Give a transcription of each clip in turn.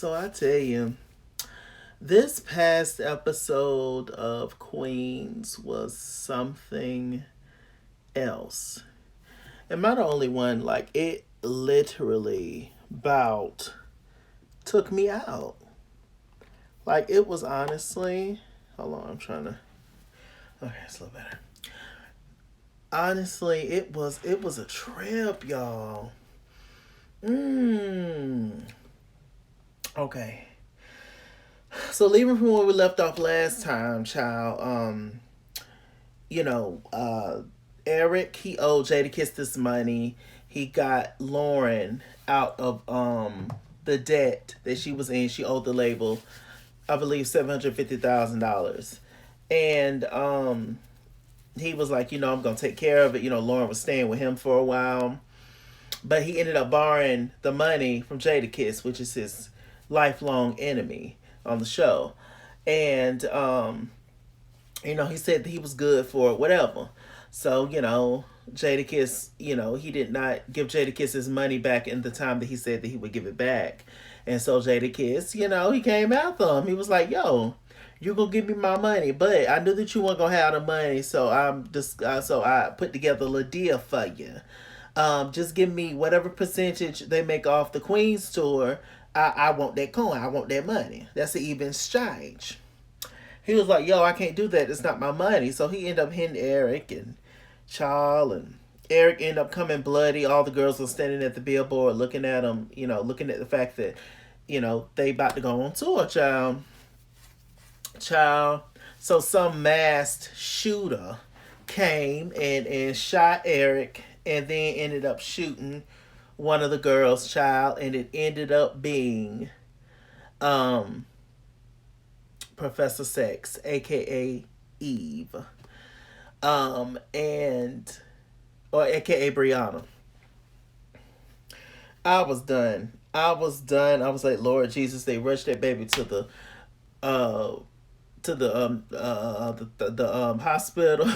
So I tell you, this past episode of Queens was something else. Am I the only one? Like, it literally about took me out. Like, it was honestly. Hold on, I'm trying to. Okay, it's a little better. Honestly, it was a trip, y'all. Mmm. Okay. So leaving from where we left off last time, child. You know, Eric, he owed Jadakiss this money. He got Lauren out of the debt that she was in. She owed the label, I believe, $750,000. And he was like, I'm gonna take care of it. Lauren was staying with him for a while. But he ended up borrowing the money from Jadakiss, which is his lifelong enemy on the show. And he said that he was good for it, whatever. So, Jadakiss, he did not give Jadakiss his money back in the time that he said that he would give it back. And so Jadakiss, he came after him. He was like, yo, you gonna give me my money, but I knew that you weren't gonna have the money, so I put together a little deal for you. Just give me whatever percentage they make off the Queen's tour. I want that coin. I want that money. That's an even exchange. He was like, yo, I can't do that. It's not my money. So he ended up hitting Eric and Charles, and Eric ended up coming bloody. All the girls were standing at the billboard looking at him, looking at the fact that, they about to go on tour, child. Child. So some masked shooter came and shot Eric and then ended up shooting one of the girls, child, and it ended up being um Professor Sex, aka Eve, and or aka Brianna. I was done. I was done. I was like, Lord Jesus, they rushed that baby uh to the hospital.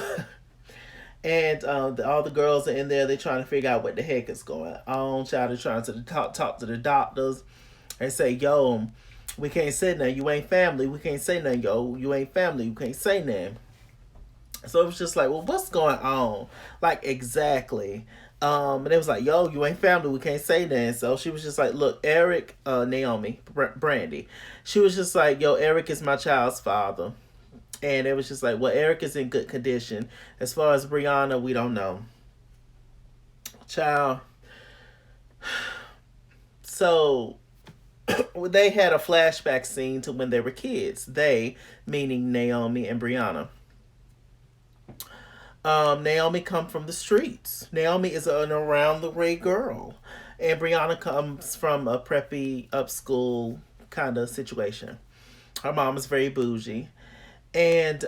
And all the girls are in there. They're trying to figure out what the heck is going on. Child is trying to talk to the doctors and say, yo, we can't say nothing. You ain't family. We can't say nothing, yo. You ain't family. You can't say nothing. So it was just like, well, what's going on? Like, exactly. And it was like, yo, you ain't family. We can't say nothing. So she was just like, look, Eric, Naomi, Brandy. She was just like, yo, Eric is my child's father. And it was just like, well, Eric is in good condition. As far as Brianna, we don't know. Child. So they had a flashback scene to when they were kids. They, meaning Naomi and Brianna. Naomi come from the streets. Naomi is an around the way girl. And Brianna comes from a preppy, upschool kind of situation. Her mom is very bougie. And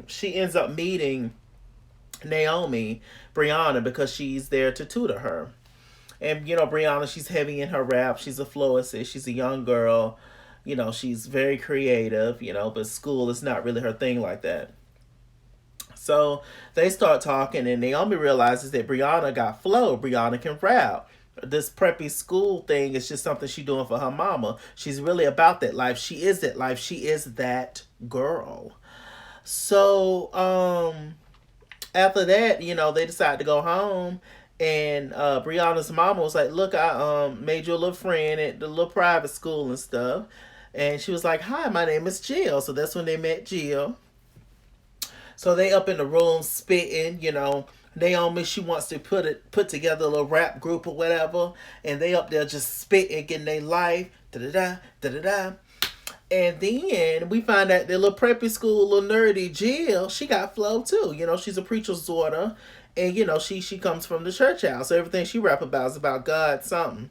she ends up meeting Naomi, Brianna, because she's there to tutor her. And Brianna, she's heavy in her rap. She's a florist. She's a young girl. She's very creative. But school is not really her thing like that. So they start talking, and Naomi realizes that Brianna got flow. Brianna can rap. This preppy school thing is just something she's doing for her mama. She's really about that life. She is that life. She is that girl. So after that, they decide to go home. And Brianna's mama was like, look, I made you a little friend at the little private school and stuff. And she was like, hi, my name is Jill. So that's when they met Jill. So they up in the room spitting, Naomi, she wants to put together a little rap group or whatever, and they up there just spitting, getting their life, da da da da da da. And then we find out the little preppy school, little nerdy Jill, she got flow too. She's a preacher's daughter, and she comes from the church house. So everything she rap about is about God something.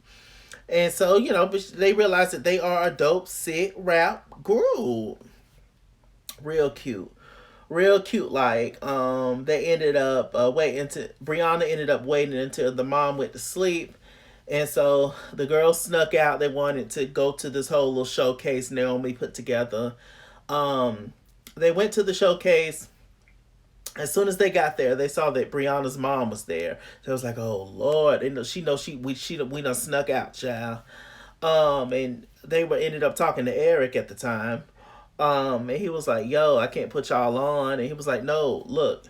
And so but they realize that they are a dope, sick rap group. Real cute. Real cute. Like they ended up waiting to Brianna ended up waiting until the mom went to sleep. And so the girls snuck out. They wanted to go to this whole little showcase Naomi put together. They went to the showcase. As soon as they got there, they saw that Brianna's mom was there. So it was like, oh Lord, she we done snuck out, child. And they were ended up talking to Eric at the time. And he was like, "Yo, I can't put y'all on." And he was like, "No, look."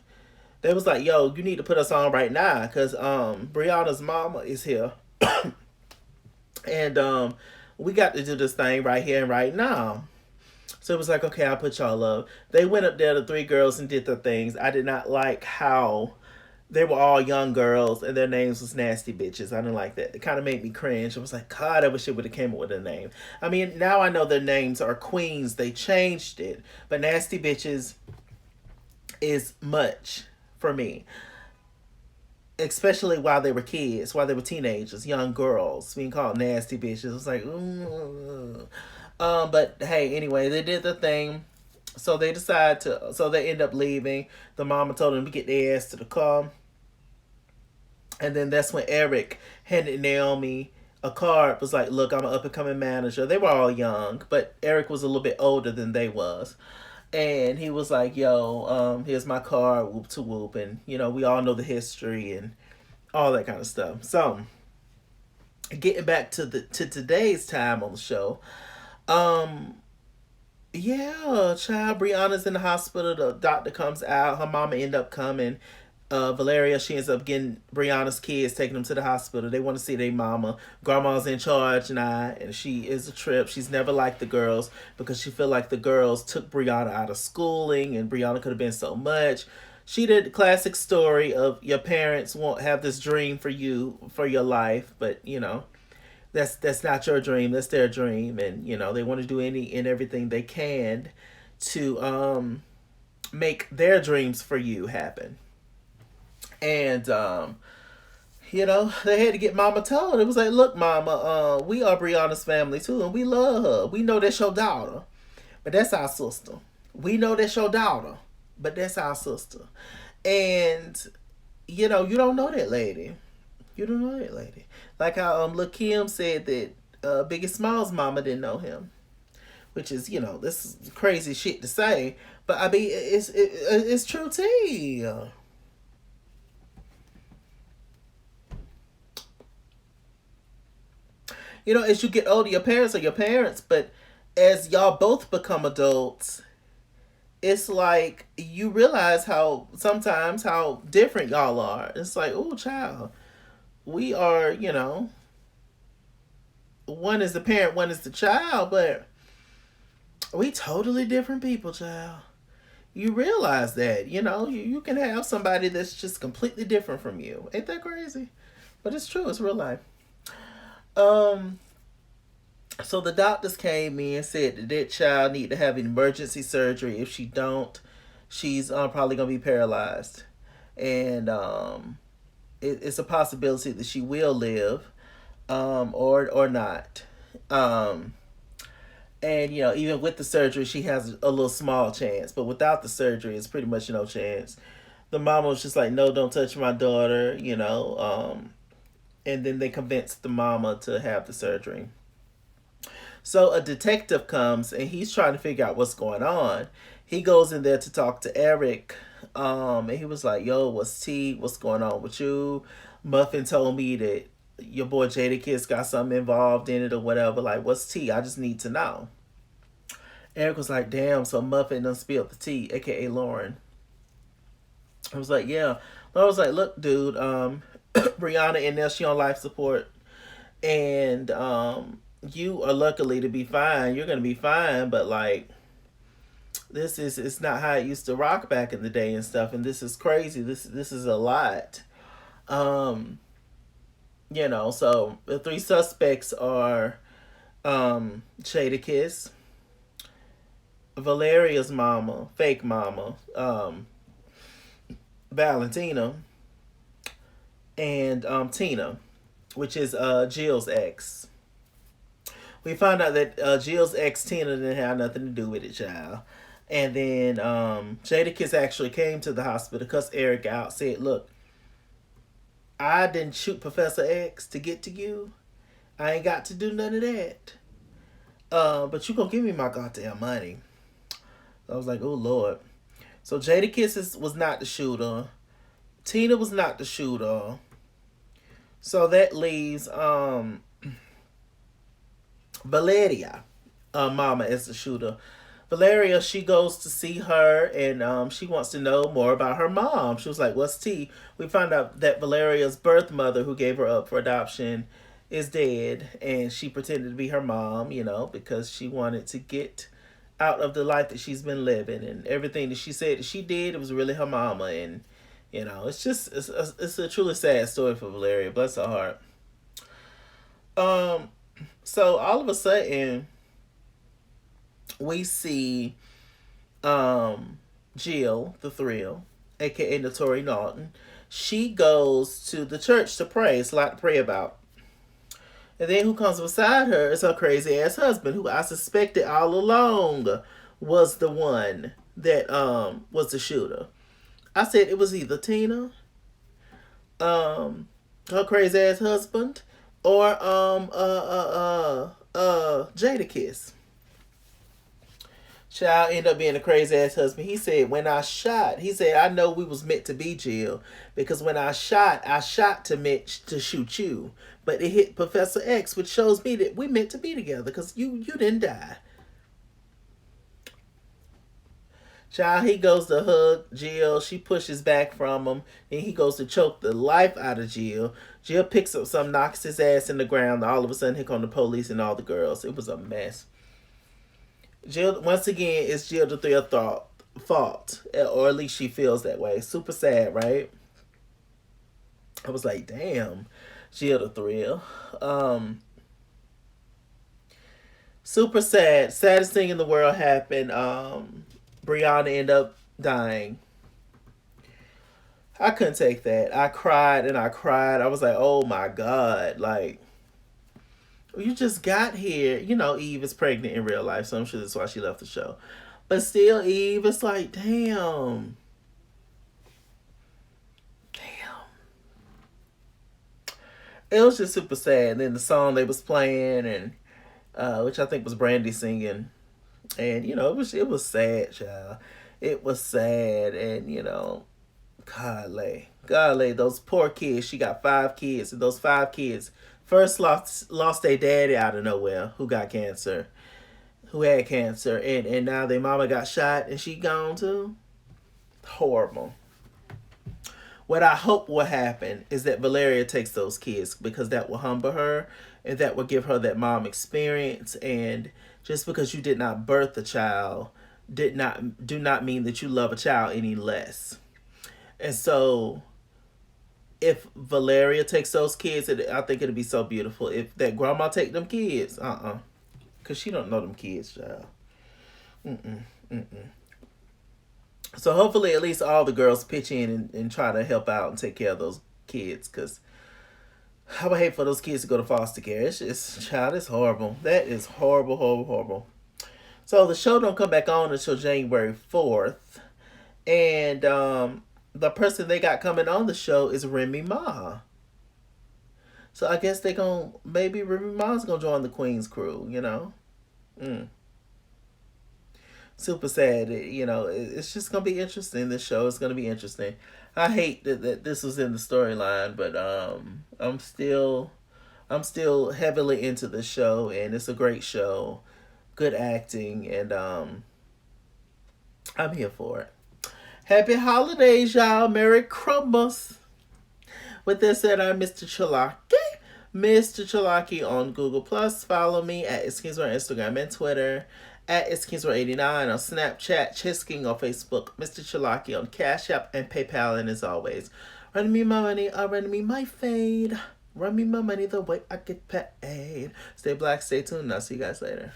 They was like, "Yo, you need to put us on right now, cause Brianna's mama is here, and we got to do this thing right here and right now." So it was like, "Okay, I'll put y'all up." They went up there, the three girls, and did their things. I did not like how they were all young girls and their names was nasty bitches. I didn't like that. It kind of made me cringe. I was like, God, I wish it would have came up with a name. I mean, now I know their names are queens. They changed it, but nasty bitches is much for me, especially while they were kids, while they were teenagers, young girls being called nasty bitches. It was like, ooh. But hey, anyway, they did the thing. So they decide to. So they end up leaving. The mama told them to get their ass to the car. And then that's when Eric handed Naomi a card. Was like, "Look, I'm an up and coming manager." They were all young, but Eric was a little bit older than they was. And he was like, "Yo, here's my card, whoop to whoop," and we all know the history and all that kind of stuff. So, getting back to today's time on the show, um, yeah, child Brianna's in the hospital. The doctor comes out. Her mama end up coming. Valeria, she ends up getting Brianna's kids, taking them to the hospital. They want to see their mama. Grandma's in charge now, and she is a trip. She's never liked the girls because she feel like the girls took Brianna out of schooling, and Brianna could have been so much. She did the classic story of your parents won't have this dream for you for your life, but that's not your dream. That's their dream, and they want to do any and everything they can to make their dreams for you happen. And they had to get Mama told. It was like, "Look, Mama, we are Brianna's family too, and we love her. We know that's your daughter, but that's our sister. We know that's your daughter, but that's our sister." And you don't know that lady. You don't know that lady. Like how Lil Kim said that Biggie Smalls' mama didn't know him, which is this is crazy shit to say, but I mean it's true tea. As you get older, your parents are your parents, but as y'all both become adults, it's like you realize how sometimes how different y'all are. It's like, oh, child, we are, one is the parent, one is the child, but we totally different people, child. You realize that, you can have somebody that's just completely different from you. Ain't that crazy? But it's true, it's real life. Um, So the doctors came in and said that child need to have an emergency surgery. If she don't, she's probably gonna be paralyzed, and it's a possibility that she will live, or not. Um, and even with the surgery, she has a little small chance, but without the surgery, it's pretty much no chance. The mama was just like, "No, don't touch my daughter," and then they convinced the mama to have the surgery. So a detective comes and he's trying to figure out what's going on. He goes in there to talk to Eric. And he was like, "Yo, what's T? What's going on with you?" Muffin told me that your boy Jadakiss got something involved in it or whatever. Like, what's T? I just need to know. Eric was like, "Damn, so Muffin done spilled the tea," aka Lauren. I was like, "Yeah." Lauren was like, "Look, dude, Brianna in there, she on life support, and you are luckily to be fine. You're gonna be fine, but like this is it's not how it used to rock back in the day and stuff, and this is crazy. This is a lot." Um, so the three suspects are Shada Kiss, Valeria's mama, fake mama, Valentina, and Tina, which is Jill's ex. We found out that Jill's ex Tina didn't have nothing to do with it, child. And then Jadakiss actually came to the hospital, cussed Eric out, said, "Look, I didn't shoot Professor X to get to you. I ain't got to do none of that. But you gonna give me my goddamn money." I was like, "Oh Lord." So was not the shooter. Tina was not the shooter. So that leaves Valeria, mama is the shooter. Valeria, she goes to see her and she wants to know more about her mom. She was like, "What's tea?" We found out that Valeria's birth mother, who gave her up for adoption, is dead, and she pretended to be her mom, because she wanted to get out of the life that she's been living, and everything that she said that she did, it was really her mama, and it's a truly sad story for Valeria. Bless her heart. Um, so all of a sudden we see Jill the Thrill, aka Notori Norton. She goes to the church to pray. It's a lot to pray about. And then who comes beside her is her crazy ass husband, who I suspected all along was the one that was the shooter. I said it was either Tina, her crazy ass husband, or Jadakiss. Child ended up being a crazy ass husband. He said, when I shot, he said, I know we was meant to be, Jill, because when I shot to Mitch to shoot you, but it hit Professor X, which shows me that we meant to be together because you didn't die. Child, he goes to hug Jill. She pushes back from him. Then he goes to choke the life out of Jill. Jill picks up some, knocks his ass in the ground. All of a sudden, here come the police and all the girls. It was a mess. Jill, once again, it's Jill the Thrill fault, or at least she feels that way. Super sad, right? I was like, damn, Jill the Thrill. Super sad. Saddest thing in the world happened. Brianna ended up dying. I couldn't take that. I cried and I cried. I was like, oh my God. Like, you just got here. Eve is pregnant in real life, so I'm sure that's why she left the show. But still, Eve, it's like, damn. Damn. It was just super sad. And then the song they was playing, and which I think was Brandy singing. And, it was sad, child. It was sad. And, golly, those poor kids. She got 5 kids. And those 5 kids first lost their daddy out of nowhere who got cancer, who had cancer. And now their mama got shot and she gone too. Horrible. What I hope will happen is that Valeria takes those kids, because that will humble her and that will give her that mom experience. And just because you did not birth a child do not mean that you love a child any less. And so if Valeria takes those kids, I think it'd be so beautiful. If that grandma take them kids, because she don't know them kids, child. Mm-mm, mm-mm. So hopefully at least all the girls pitch in and try to help out and take care of those kids, because I would hate for those kids to go to foster care. It's just, child, it's horrible. That is horrible, horrible, horrible. So the show don't come back on until January 4th. And the person they got coming on the show is Remy Ma. So I guess maybe Remy Ma's gonna join the Queen's crew, Super sad. It's just gonna be interesting. This show is gonna be interesting. I hate that this was in the storyline, but I'm still heavily into the show, and it's a great show, good acting, and I'm here for it. Happy holidays, y'all. Merry Christmas. With that said, I'm MrChalaki. MrChalaki on Google Plus. Follow me at Iskinsor on Instagram and Twitter. At Iskinsor89 on Snapchat, Chisking on Facebook, MrChalaki on Cash App and PayPal, and as always, run me my money, I'll run me my fade. Run me my money the way I get paid. Stay black, stay tuned, I'll see you guys later.